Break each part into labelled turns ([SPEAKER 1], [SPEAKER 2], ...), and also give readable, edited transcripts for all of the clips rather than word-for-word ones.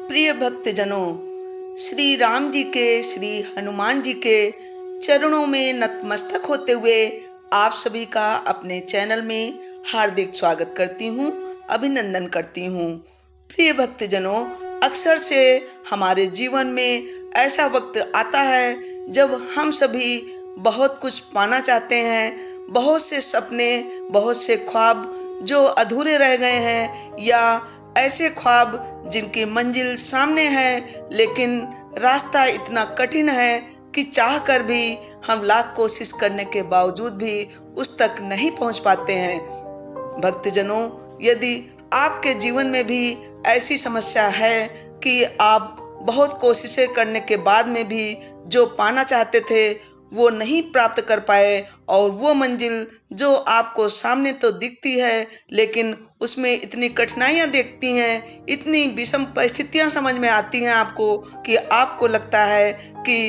[SPEAKER 1] प्रिय भक्तजनों, श्री राम जी के, श्री हनुमान जी के चरणों में नतमस्तक होते हुए आप सभी का अपने चैनल में हार्दिक स्वागत करती हूँ, अभिनंदन करती हूँ। प्रिय भक्तजनों, अक्सर से हमारे जीवन में ऐसा वक्त आता है जब हम सभी बहुत कुछ पाना चाहते हैं। बहुत से सपने, बहुत से ख्वाब जो अधूरे रह गए हैं, या ऐसे ख्वाब जिनकी मंजिल सामने है लेकिन रास्ता इतना कठिन है कि चाहकर भी हम लाख कोशिश करने के बावजूद भी उस तक नहीं पहुंच पाते हैं। भक्तजनों, यदि आपके जीवन में भी ऐसी समस्या है कि आप बहुत कोशिशें करने के बाद में भी जो पाना चाहते थे वो नहीं प्राप्त कर पाए, और वो मंजिल जो आपको सामने तो दिखती है लेकिन उसमें इतनी कठिनाइयाँ देखती हैं, इतनी विषम परिस्थितियाँ समझ में आती हैं आपको कि आपको लगता है कि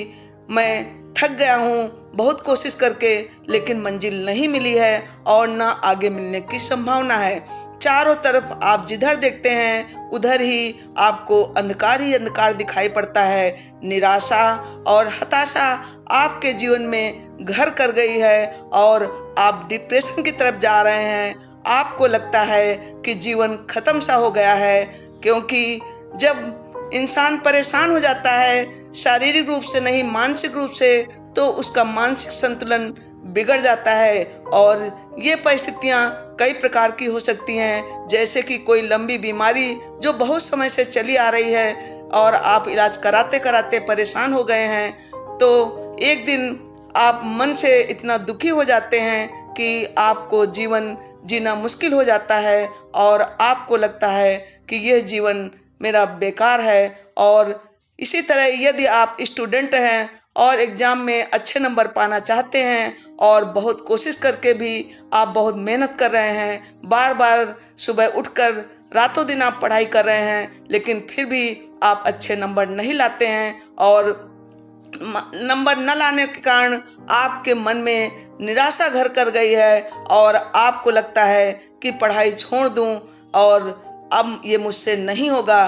[SPEAKER 1] मैं थक गया हूँ बहुत कोशिश करके, लेकिन मंजिल नहीं मिली है और ना आगे मिलने की संभावना है। चारों तरफ आप जिधर देखते हैं उधर ही आपको अंधकार ही अंधकार दिखाई पड़ता है। निराशा और हताशा आपके जीवन में घर कर गई है और आप डिप्रेशन की तरफ जा रहे हैं। आपको लगता है कि जीवन खत्म सा हो गया है, क्योंकि जब इंसान परेशान हो जाता है शारीरिक रूप से नहीं मानसिक रूप से, तो उसका मानसिक संतुलन बिगड़ जाता है। और ये परिस्थितियाँ कई प्रकार की हो सकती हैं, जैसे कि कोई लंबी बीमारी जो बहुत समय से चली आ रही है और आप इलाज कराते कराते परेशान हो गए हैं, तो एक दिन आप मन से इतना दुखी हो जाते हैं कि आपको जीवन जीना मुश्किल हो जाता है और आपको लगता है कि यह जीवन मेरा बेकार है। और इसी तरह यदि आप स्टूडेंट हैं और एग्ज़ाम में अच्छे नंबर पाना चाहते हैं और बहुत कोशिश करके भी आप बहुत मेहनत कर रहे हैं, बार बार सुबह उठकर रातों दिन आप पढ़ाई कर रहे हैं, लेकिन फिर भी आप अच्छे नंबर नहीं लाते हैं, और नंबर न लाने के कारण आपके मन में निराशा घर कर गई है और आपको लगता है कि पढ़ाई छोड़ दूं और अब ये मुझसे नहीं होगा।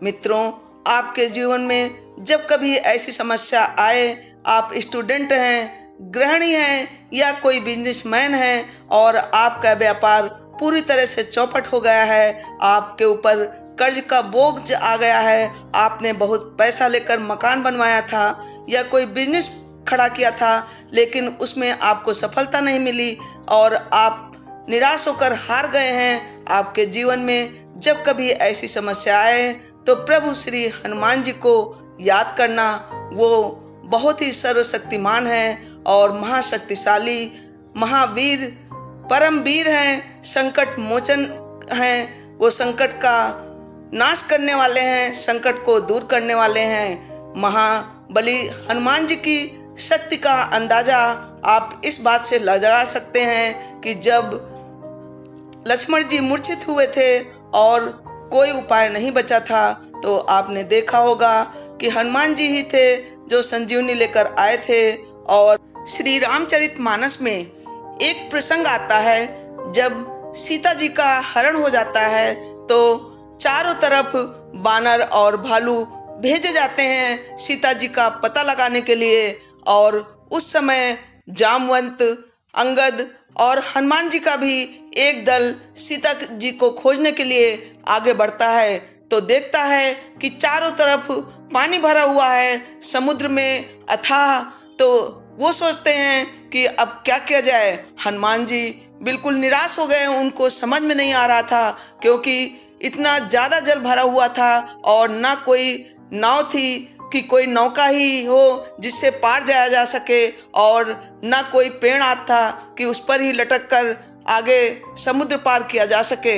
[SPEAKER 1] मित्रों, आपके जीवन में जब कभी ऐसी समस्या आए, आप स्टूडेंट हैं, गृहिणी हैं या कोई बिजनेसमैन है और आपका व्यापार पूरी तरह से चौपट हो गया है, आपके ऊपर कर्ज का बोझ आ गया है, आपने बहुत पैसा लेकर मकान बनवाया था या कोई बिजनेस खड़ा किया था लेकिन उसमें आपको सफलता नहीं मिली और आप निराश होकर हार गए हैं। आपके जीवन में जब कभी ऐसी समस्या आए तो प्रभु श्री हनुमान जी को याद करना। वो बहुत ही सर्वशक्तिमान हैं और महाशक्तिशाली, महावीर, परम वीर हैं, संकट मोचन हैं। वो संकट का नाश करने वाले हैं, संकट को दूर करने वाले हैं। महाबली हनुमान जी की शक्ति का अंदाजा आप इस बात से लगा सकते हैं कि जब लक्ष्मण जी मूर्छित हुए थे और कोई उपाय नहीं बचा था, तो आपने देखा होगा कि हनुमान जी ही थे जो संजीवनी लेकर आए थे। और श्री रामचरितमानस में एक प्रसंग आता है जब सीता जी का हरण हो जाता है तो चारों तरफ बानर और भालू भेजे जाते हैं सीता जी का पता लगाने के लिए, और उस समय जामवंत, अंगद और हनुमान जी का भी एक दल सीता जी को खोजने के लिए आगे बढ़ता है। तो देखता है कि चारों तरफ पानी भरा हुआ है, समुद्र में अथाह। तो वो सोचते हैं कि अब क्या किया जाए। हनुमान जी बिल्कुल निराश हो गए, उनको समझ में नहीं आ रहा था, क्योंकि इतना ज़्यादा जल भरा हुआ था और ना कोई नाव थी कि कोई नौका ही हो जिससे पार जाया जा सके, और ना कोई पेड़ आत था कि उस पर ही लटक कर आगे समुद्र पार किया जा सके।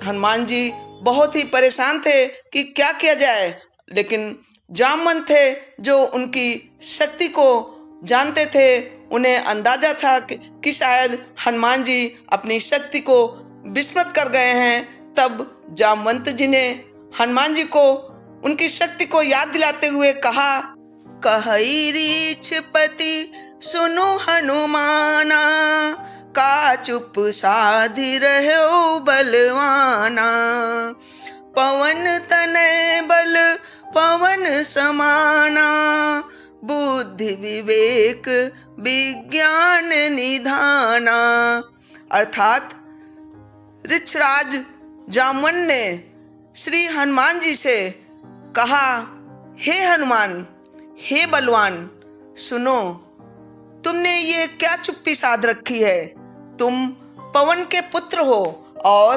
[SPEAKER 1] हनुमान जी बहुत ही परेशान थे कि क्या किया जाए, लेकिन जामवंत थे जो उनकी शक्ति को जानते थे। उन्हें अंदाजा था कि शायद हनुमान जी अपनी शक्ति को विस्मृत कर गए हैं। तब जामवंत जी ने हनुमान जी को उनकी शक्ति को याद दिलाते हुए कहा, कहई रीछपति सुनो हनुमाना, का चुप साधि रहो बलवाना। पवन तनय बल ज्ञान समाना, बुद्धि विवेक विज्ञान निधाना। अर्थात ऋक्षराज जामवन ने श्री हनुमान जी से कहा, हे हनुमान, हे बलवान, सुनो, तुमने ये क्या चुप्पी साध रखी है? तुम पवन के पुत्र हो और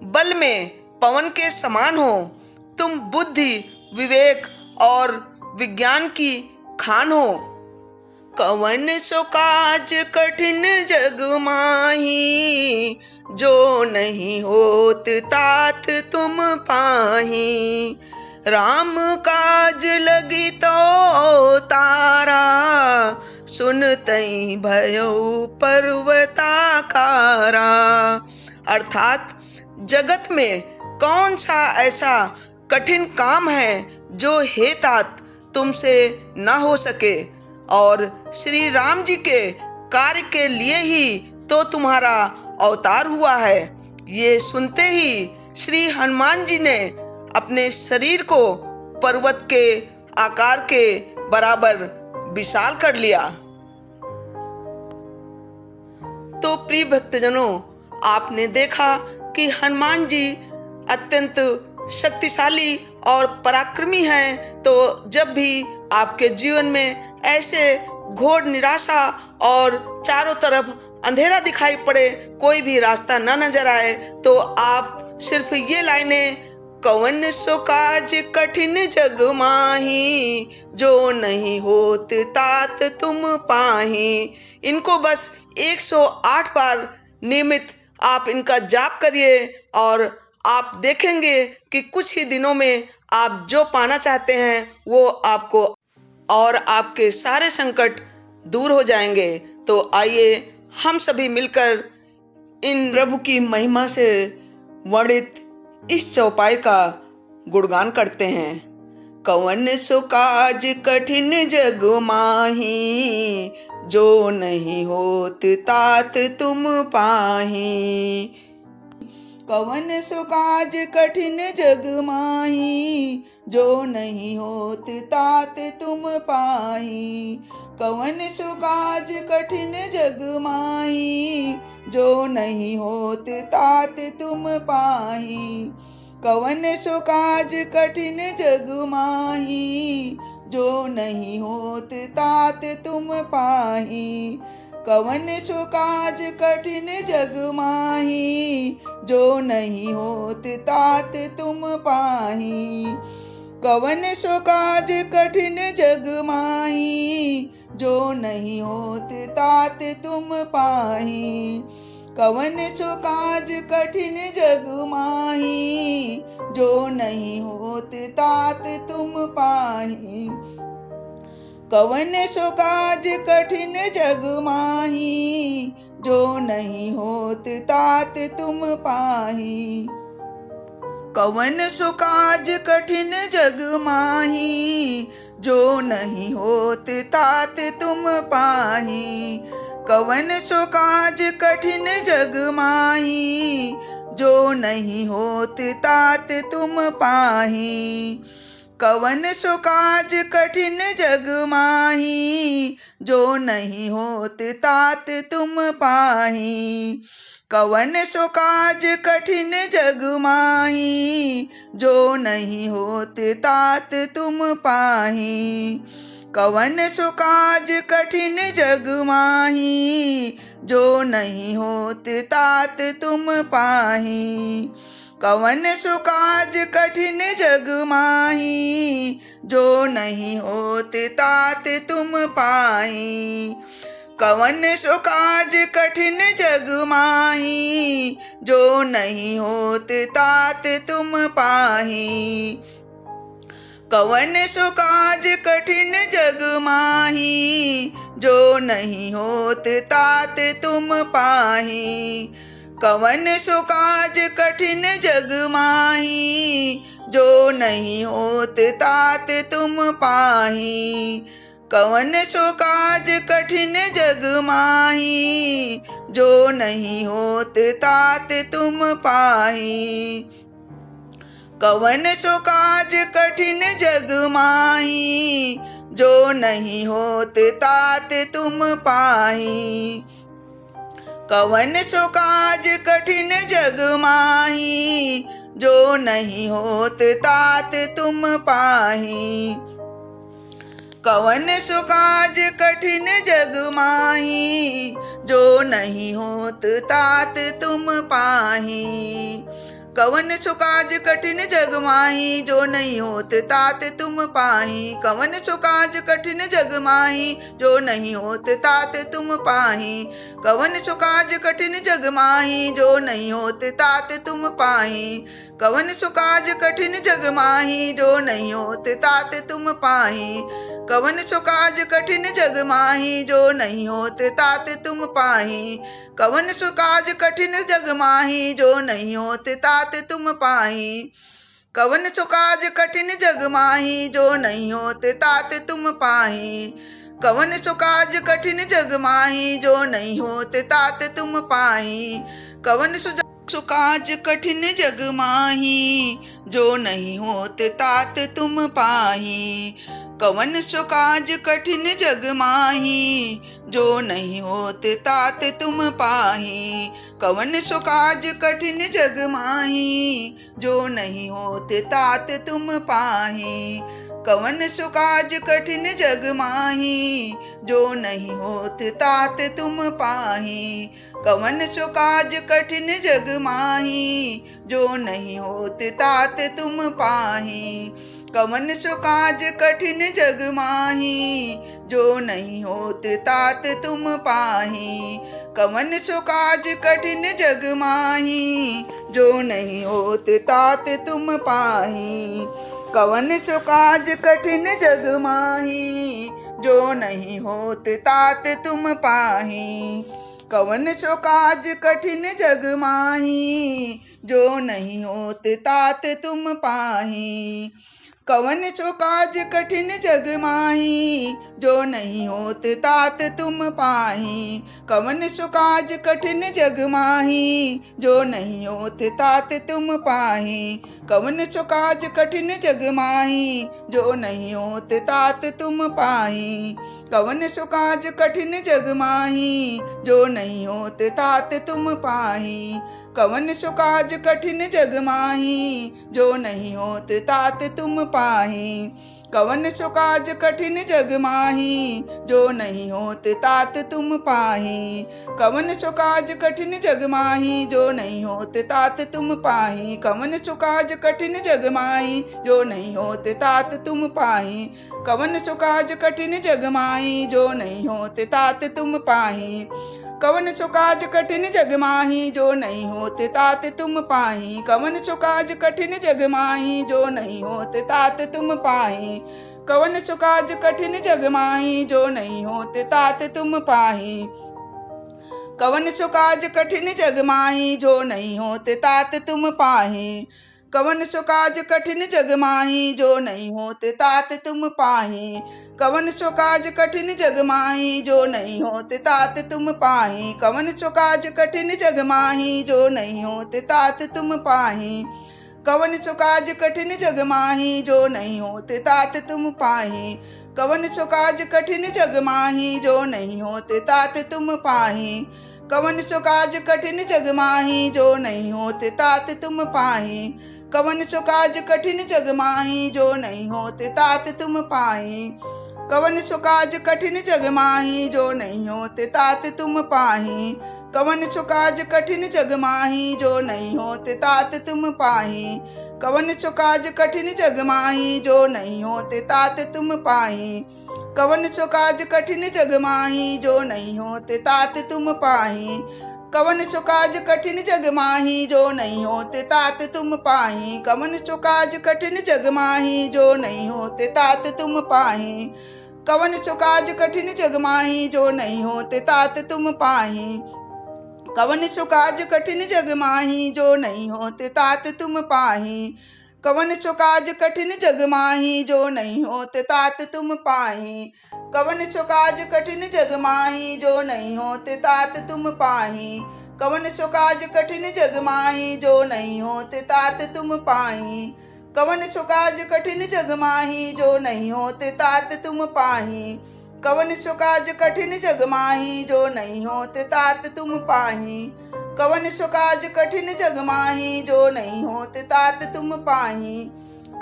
[SPEAKER 1] बल में पवन के समान हो। तुम बुद्धि विवेक और विज्ञान की खान हो। कवन सो काज कठिन जग माही, जो नहीं होत तात तुम पाही। राम काज लगी तो तारा, सुनतई भयो पर्वताकारा। अर्थात जगत में कौन सा ऐसा कठिन काम है जो हे तात तुमसे न हो सके, और श्री राम जी के कार्य के लिए ही तो तुम्हारा अवतार हुआ है। ये सुनते ही श्री हनुमान जी ने अपने शरीर को पर्वत के आकार के बराबर विशाल कर लिया। तो प्रिय भक्तजनों, आपने देखा कि हनुमान जी अत्यंत शक्तिशाली और पराक्रमी हैं। तो जब भी आपके जीवन में ऐसे घोर निराशा और चारों तरफ अंधेरा दिखाई पड़े, कोई भी रास्ता न नजर आए, तो आप सिर्फ ये लाइनें, कवन सो काज कठिन जग माही, जो नहीं होत तात तुम पाही, इनको बस 108 बार नियमित आप इनका जाप करिए और आप देखेंगे कि कुछ ही दिनों में आप जो पाना चाहते हैं वो आपको, और आपके सारे संकट दूर हो जाएंगे। तो आइए हम सभी मिलकर इन प्रभु की महिमा से वर्णित इस चौपाई का गुणगान करते हैं। कवन सो काज कठिन जग माही, जो नहीं होत तात तुम पाही। कवन सो काज कठिन जग माही, जो नहीं होत तात तुम पाही। कवन सो काज कठिन जग माही, जो नहीं होत तात तुम पाही। कवन सो काज कठिन जग माही, जो नहीं होत तात तुम पाही। कवन सो काज कठिन जग माही, जो नहीं होत तात तुम पाही। कवन सो काज कठिन जग माही, जो नहीं होत तात तुम पाही। कवन सो काज कठिन जग माही, जो नहीं होत तात तुम पाही। कवन सो काज कठिन जग माही, जो नहीं होत तात तुम पाही। कवन सो काज कठिन जग माही, जो नहीं होत तात तुम पाही। कवन सो काज कठिन जग माही, जो नहीं होत तात तुम पाही। कवन सो काज कठिन जग माही, जो नहीं होत तात तुम पाही। कवन सो काज कठिन जग माही, जो नहीं होत तात तुम पाही। कवन सो काज कठिन जग माही, जो नहीं होत तात तुम पाही। कवन सो काज कठिन जग माही, जो नहीं होत तात तुम पाही। कवन सो काज कठिन जग माही, जो नहीं होत तात तुम पाही। कवन सो काज कठिन जग माही, जो नहीं होत तात तुम पाही। कवन सो काज कठिन जग माही, जो नहीं होत तात तुम पाही। कवन सो काज कठिन जग माही, जो नहीं होत तात तुम पाही। कवन सो काज कठिन जग माही, जो नहीं होत तात तुम पाही। कवन सो काज कठिन जग माही, जो नहीं होत तात तुम पाही। कवन सो काज कठिन जग माही, जो नहीं होत तात तुम पाही। कवन सो काज कठिन जग माही, जो नहीं होत तात तुम पाही। कवन सो काज कठिन जग माही, जो नहीं होत तात तुम पाही। कवन सो काज कठिन जग माही, जो नहीं होत तात तुम पाही। कवन सो काज कठिन जग माही, जो नहीं होत तात तुम पाही। कवन सो काज कठिन जग माही, जो नहीं होत तात तुम पाही। कवन सो काज कठिन जग माही, जो नहीं होत तात तुम पाही। कवन सो काज कठिन जग माही, जो नहीं होत तात तुम पाही। कवन सो काज कठिन जग माही, जो नहीं होत तात तुम पाही। कवन सो काज कठिन जग माही, जो नहीं होत तात तुम पाही। कवन सो काज कठिन जग माही, जो नहीं होत तात तुम पाही। कवन सो काज कठिन जग माही, जो नहीं होत तात तुम पाही। कवन सो काज कठिन जग माही, जो नहीं होत तात तुम पाही। कवन सो काज कठिन जग माही, जो नहीं होत तात तुम पाही। कवन सो काज कठिन जग माही, जो नहीं होत तात तुम पाही। कवन सो काज कठिन जग माही, जो नहीं होत तात तुम पाही। कवन सो काज कठिन जग माही, जो नहीं होत तात तुम पाही। कवन सो काज कठिन जग माही, जो नहीं होत तात तुम पाही। कवन सो काज कठिन जग माही, जो नहीं होत तात तुम पाही। कवन सो काज कठिन जग माही, जो नहीं होत तात तुम पाही। कवन सो काज कठिन जग माही, जो नहीं होत तात तुम पाही। कवन सो काज कठिन जग माही, जो नहीं होत तात तुम पाही। कवन सो काज कठिन जग माही, जो नहीं होत तात तुम पाही। कवन सो काज कठिन जग माही, जो नहीं होत तात तुम पाही। कवन सो काज कठिन जग माही, जो नहीं होत तात तुम पाही। कवन सो काज कठिन जग माही, जो नहीं होत तात तुम पाही। कवन सो काज कठिन जग माही, जो नहीं होत तात तुम पाही। कवन सो काज कठिन जग माही, जो नहीं होत तात तुम पाही। कवन सो काज कठिन जग माही, जो नहीं होत तात तुम पाही। कवन सो काज कठिन जग माही, जो नहीं होत तात तुम पाही। कवन सो काज कठिन जग माही, जो नहीं होत तात तुम पाही। कवन सो काज कठिन जग माही, जो नहीं होत तात तुम पाही। कवन सो काज कठिन जग माही, जो नहीं होत तात तुम पाही। कवन सो काज कठिन जग माही, जो नहीं होत तात तुम पाही। कवन सो काज कठिन जग माही, जो नहीं होत तात तुम पाही। कवन सो काज कठिन जग माही, जो नहीं होत तात तुम पाही। कवन सो काज कठिन जग माही, जो नहीं होत तात तुम पाही। कवन सो काज कठिन जग माही, जो नहीं होत तात तुम पाही। कवन सो काज कठिन जग माही, जो नहीं होत तात तुम पाही। कवन सो काज कठिन जग माही, जो नहीं होत तात तुम पाही। कवन सो काज कठिन जग माही, जो नहीं होत तात तुम पाही। कवन सो काज कठिन जग माही, जो नहीं होत तात तुम पाही। कवन सो काज कठिन जग माही, जो नहीं होत तात तुम पाही। कवन सो काज कठिन जग माही, जो नहीं होत तात तुम पाही। कवन सो काज कठिन जग माही, जो नहीं होत तात तुम पाही। कवन सो काज कठिन जग माही, जो नहीं होत तात तुम पाही। कवन सो काज कठिन जग माही, जो नहीं होत तात तुम पाही। कवन सो काज कठिन जग माही, जो नहीं होत तात तुम पाही। कवन सो काज कठिन जग माही, जो नहीं होत तात तुम पाही। कवन सो काज कठिन जग माही जो नहीं होते तात तुम पाही। कवन सो काज कठिन जग माही जो नहीं होते तात तुम पाही। कवन सो काज कठिन जग माही जो नहीं होते तात तुम पाही।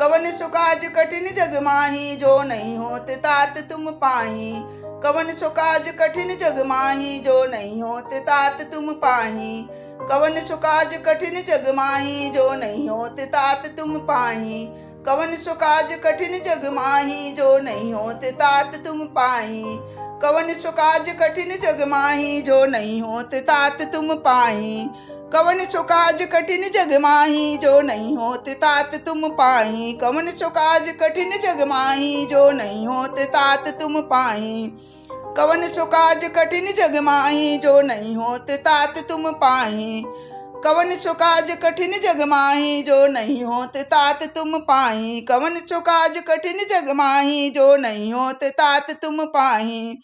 [SPEAKER 1] कवन सो काज कठिन जग माही जो नहीं होते तात तुम पाही। कवन सो काज कठिन जग माही जो नहीं होते तात तुम पाही। कवन सो काज कठिन जग माही जो नहीं होते तात तुम पाही। कवन सो काज कठिन जग माही जो नहीं होते तात तुम पाही। कवन सो काज कठिन जग माही जो नहीं होते तात तुम पाही। कवन सो काज कठिन जग माही जो नहीं होते तात तुम पाही। कवन सो काज कठिन जग माही जो नहीं होते तात तुम पाही। कवन सो काज कठिन जग माही जो नहीं होते तात तुम पाही। कवन सो काज कठिन जग माही जो नहीं होते तात तुम पाही। कवन सो काज कठिन जग माही जो नहीं होते तात तुम पाही।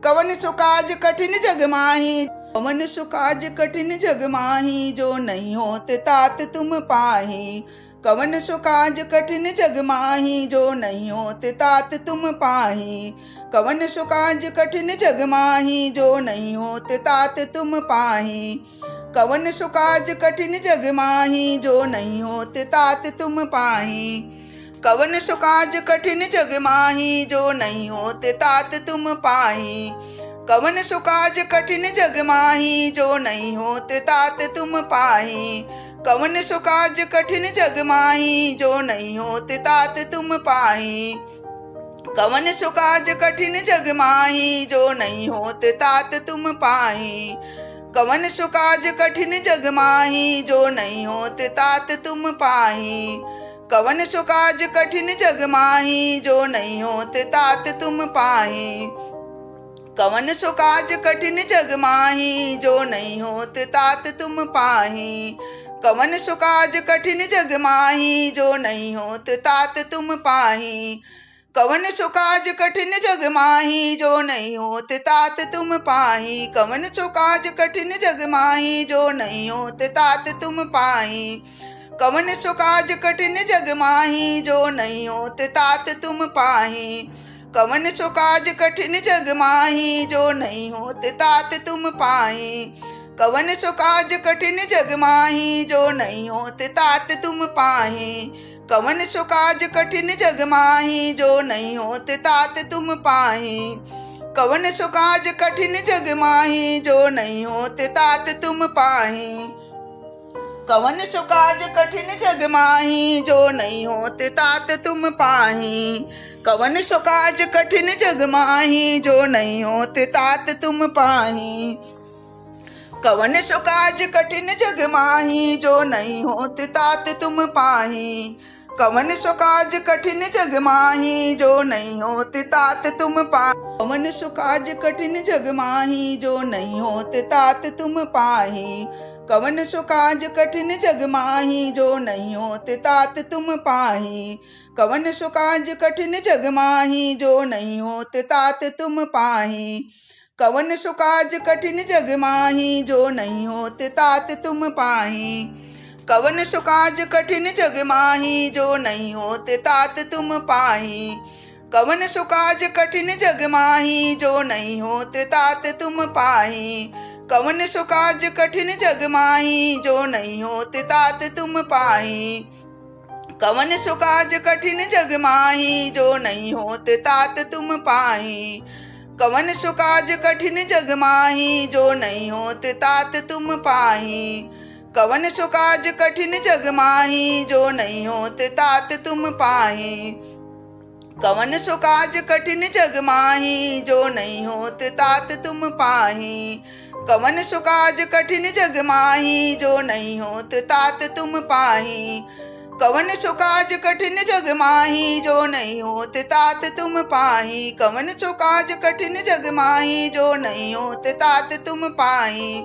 [SPEAKER 1] कवन सो काज कठिन जग माही। कवन सो काज कठिन जग माही जो नहीं होते तात तुम पाही। कवन सो काज कठिन जग माही जो नहीं होते तात तुम पाही। कवन सो काज कठिन जग माही जो नहीं होते तात तुम पाही। कवन सो काज कठिन जग माही जो नहीं होते तात तुम पाही। कवन सो काज कठिन जग माही जो नहीं होते तात तुम पाही। कवन सो काज कठिन जग माही जो नहीं होते तात तुम पाही। कवन सो काज कठिन जग माही जो नहीं होते तात तुम पाही। कवन सो काज कठिन जग माही जो नहीं होते तात तुम पाही। कवन सो काज कठिन जग माही जो नहीं होते तात तुम पाही। कवन सो काज कठिन जग माही जो नहीं होते तात तुम पाही। कवन सो काज कठिन जग माही जो नहीं होते तात तुम पाही। कवन सो काज कठिन जग माही जो नहीं होते तात तुम पाही। कवन सो काज कठिन जग माही जो नहीं होते तात तुम पाही। कवन सो काज कठिन जग माही जो नहीं होते तात तुम पाही। कवन सो काज कठिन जग माही जो नहीं होते तात तुम पाही। कवन सो काज कठिन जग माही जो नहीं होते तात तुम पाही। कवन सो काज कठिन जग माही जो नहीं होते तात तुम पाही। कवन सो काज कठिन जग माही जो नहीं होते तात तुम पाही। कवन सो काज कठिन जग माही जो नहीं होते तात तुम पाही। कवन सो काज कठिन जग माही जो नहीं होते तात तुम पाही। कवन सो काज कठिन जग माही जो नहीं होते तात तुम पाही। कवन सो काज कठिन जग माही जो नहीं होते तात तुम पाही। कवन सो काज कठिन जग माही जो नहीं होते तात तुम पाही। कवन सो काज कठिन जग माही जो नहीं होते तात तुम पाही। कवन सो काज कठिन जग माही जो नहीं होते तात तुम पाही। कवन सो काज कठिन जग माही जो नहीं होते तात तुम पाही। कवन सो काज कठिन जग माही जो नहीं होते तात तुम पाही। कवन सो काज कठिन जग माही जो नहीं होते तात तुम पाही। कवन सो काज कठिन जग माही जो नहीं होते तात तुम पाही। कवन सो काज कठिन जग माही जो नहीं होते तात तुम पाही। कवन सो काज कठिन जग माही जो नहीं होते तात तुम पाही। कवन सो काज कठिन जग माही जो नहीं होते तात तुम पाही। कवन सो काज कठिन जग माही जो नहीं होते तात तुम पाही। कवन सो काज कठिन जग माही जो नहीं होते तात तुम पाही। कवन सो काज कठिन जग माही जो नहीं होते तात तुम पाही। कवन सो काज कठिन जग माही जो नहीं होते तात तुम पाही। कवन सो काज कठिन जग माही जो नहीं होते तात तुम पाही।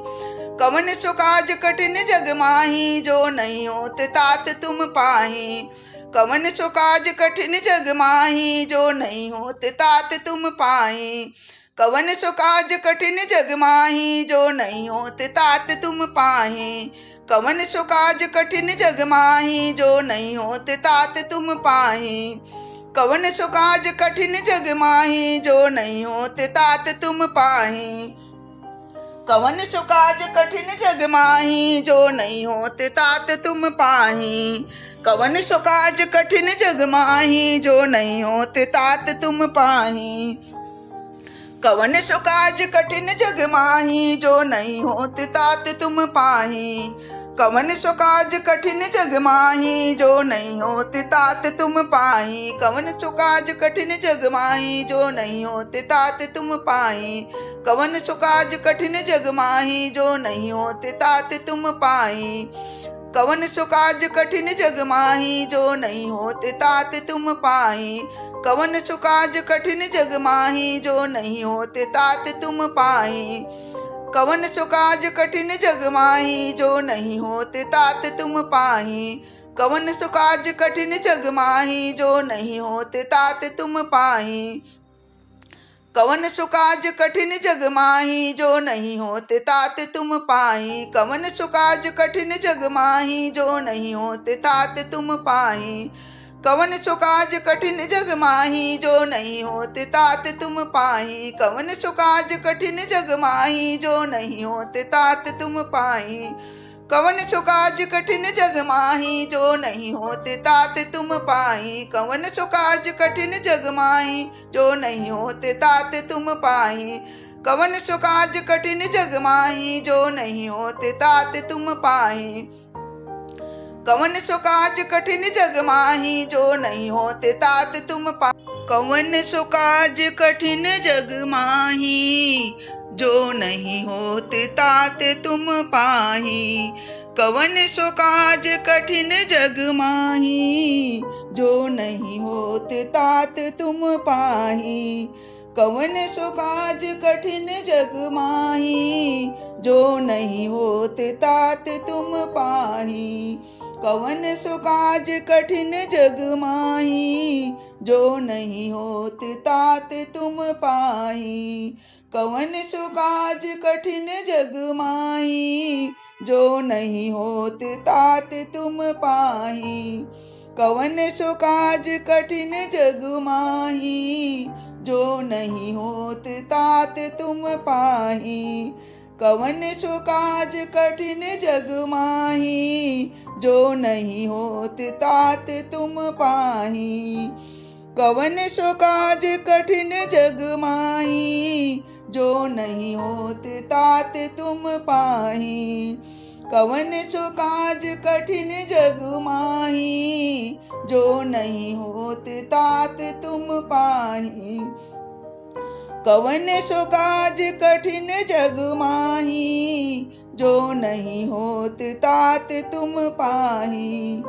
[SPEAKER 1] कवन सो काज कठिन जग माही जो नहीं होते तात तुम पाही। कवन सो काज कठिन जग माही जो नहीं होते तात तुम पाही। कवन सो काज कठिन जग माही जो नहीं होते तात तुम पाही। कवन सो काज कठिन जग माही, जो नहीं होत तात तुम पाही। कवन सो काज कठिन जग माही, जो नहीं होत तात तुम पाही। कवन सो काज कठिन जग माही, जो नहीं होत तात तुम पाही। कवन सो काज कठिन जग माही, जो नहीं होत तात तुम पाही। कवन सो काज कठिन जग माही, जो नहीं होत तात तुम पाही। कवन सो काज कठिन जग माही, जो नहीं होत तात तुम पाही। कवन सो काज कठिन जग माही, जो नहीं होत तात तुम पाही। कवन सो काज कठिन जग माही, जो नहीं होत तात तुम पाही। कवन सो काज कठिन जग माही, जो नहीं होत तात तुम पाही। कवन सो काज कठिन जग माही, जो नहीं होत तात तुम पाही। कवन सो काज कठिन जग माही, जो नहीं होत तात तुम पाही। कवन सो काज कठिन जग माही, जो नहीं होत तात तुम पाही। कवन सो काज कठिन जग माही, जो नहीं होत तात तुम पाही। कवन सो काज कठिन जग माही, जो नहीं होत तात तुम पाही। कवन सो काज कठिन जग माही, जो नहीं होत तात तुम पाही। कवन सो काज कठिन जग माही, जो नहीं होत तात तुम पाही। कवन सो काज कठिन जग माही, जो नहीं होत तात तुम पाही। कवन सो काज कठिन जग माही, जो नहीं होत तात तुम पाही। कवन सो काज कठिन जग माही, जो नहीं होत तात तुम पाही। कवन सो काज कठिन जग माही, जो नहीं होते तात तुम पाही। कवन सो काज कठिन जग माही, जो नहीं होते तात तुम पाही। कवन सो काज कठिन जग माही, जो नहीं होते तात तुम पाही। कवन सो काज कठिन जग माही, जो नहीं होते तात तुम पाही। कवन सो काज कठिन जग माही, जो नहीं होत तात तुम पाही। कवन सो काज कठिन जग माही, जो नहीं होत तात तुम पाही। कवन सो काज कठिन जग माही, जो नहीं होत तात तुम पाही। कवन सो काज कठिन जग माही, जो नहीं होत तात तुम पाही। कवन सो काज कठिन जग माही, जो नहीं होत तात तुम पाही। कवन सो काज कठिन जग माही, जो नहीं होत तात तुम पाही। कवन सो काज कठिन जग माही, जो नहीं होत तात तुम पाही।